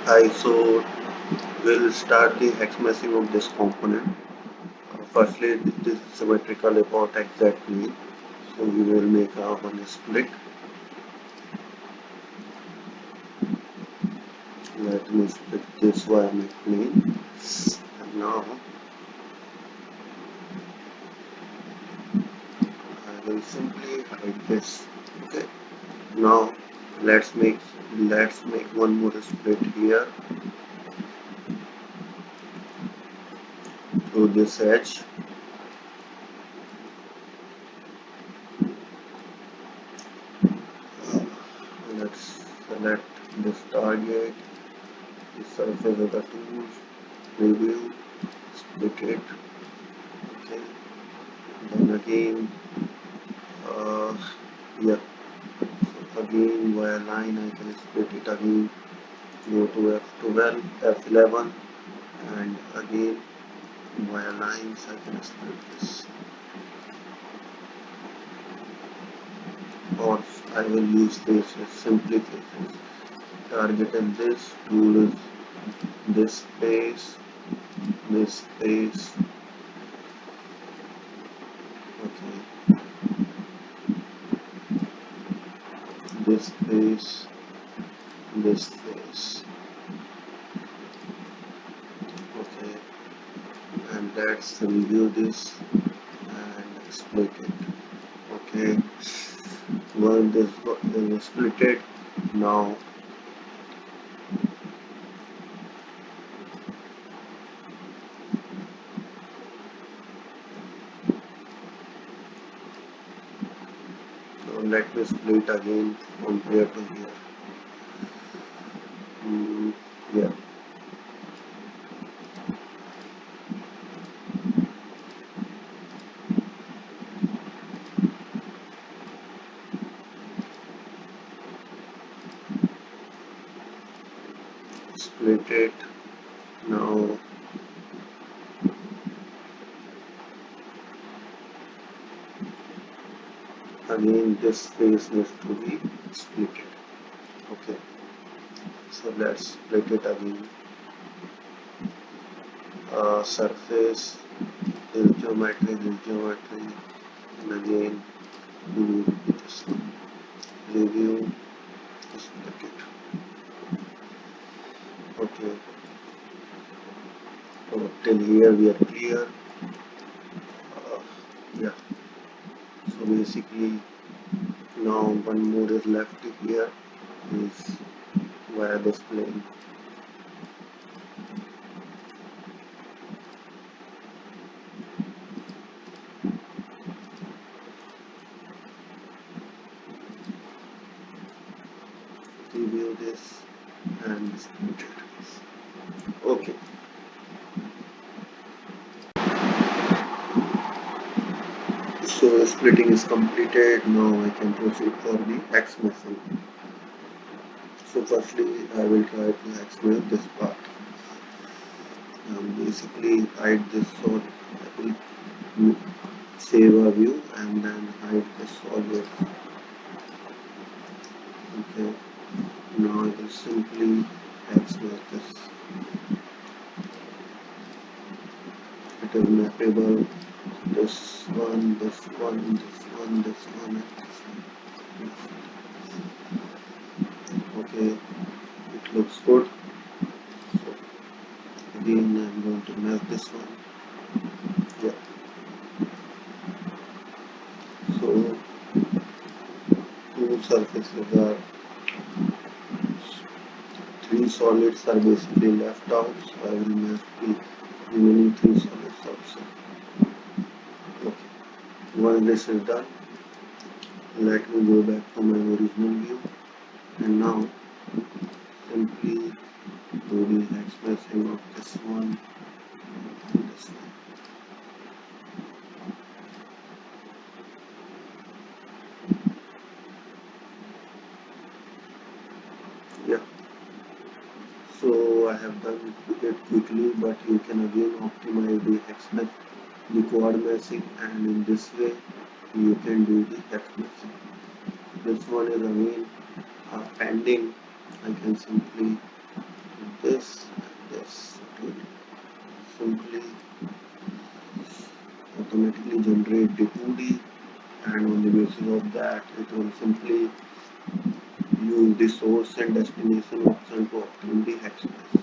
Hi, so we'll start the hex meshing of this component. Firstly, this is symmetrical about exactly. So we will make one split. Let me split this via my plane. And now I will simply hide this. Okay. Now let's make one more split here through this edge. Let's select this target, the surface of the tools, preview, split it. Okay. Then again, uh, yeah. So again via line I can split it again. Go to F12, F11, and again via lines I can split this. Or I will use faces, simply faces. Target is this, tool is this space, okay, this space, this space, okay, and let's review this and split it, okay. Once this is split it, now let me split again compared to here. Yeah, split it. Now again this space needs to be split it, okay. So let's split it again. Surface, this geometry, and again we need this one. Review, split it, okay. So till here we are clear. Yeah, so basically now one more is left here, is via this plane. Review this and split it, okay. So splitting is completed. Now I can proceed for the Hexmesh. So firstly I will try to Hexmesh this part. Basically hide this solid. I will save a view and then hide the solid. Okay. Now I will simply Hexmesh this. It is mappable. This one, this one, this one, this one, and this one. Okay. It looks good. So again I'm going to map this one. Yeah. So two surfaces are, three solids are basically left out, so I will map the remaining three solids also. Okay. Once this is done, let me go back to my original view and now simply do the expressing of this one and this one. Yeah. So I have done it quickly, but you can again optimize the Hexmesh, the quad meshing, and in this way you can do the Hexmeshing. This one is again pending. I can simply this and this. It will simply automatically generate the 2D, and on the basis of that it will simply use the source and destination option to obtain the Hexmesh.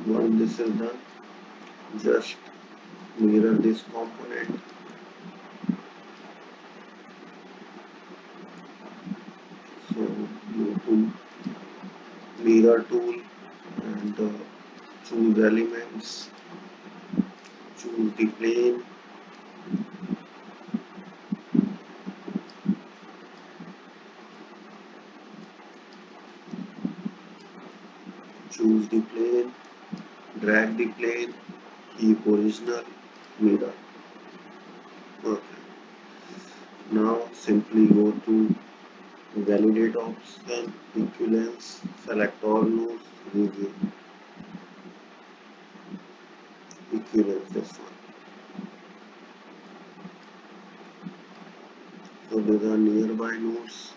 Once this is done, just mirror this component. So go to mirror tool and choose elements, choose the plane, choose the plane, drag the plane, keep original, mirror. Okay. Now simply go to validate option, equivalence, select all nodes, review, equivalence this one. So these are nearby nodes.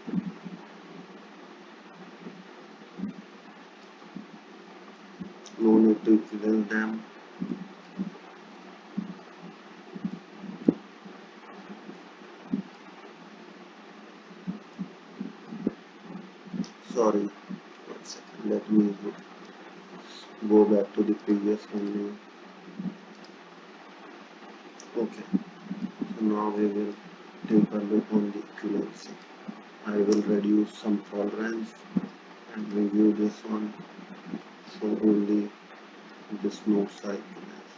No need to equivalence them. Sorry, 1 second. Let me go back to the previous one. Okay. So now we will take a look on the equivalency. I will reduce some tolerance and review this one. So only this node side equivalent.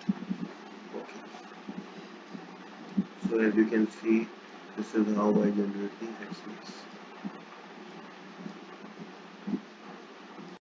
Okay. So as you can see, this is how I generate the Hexmesh.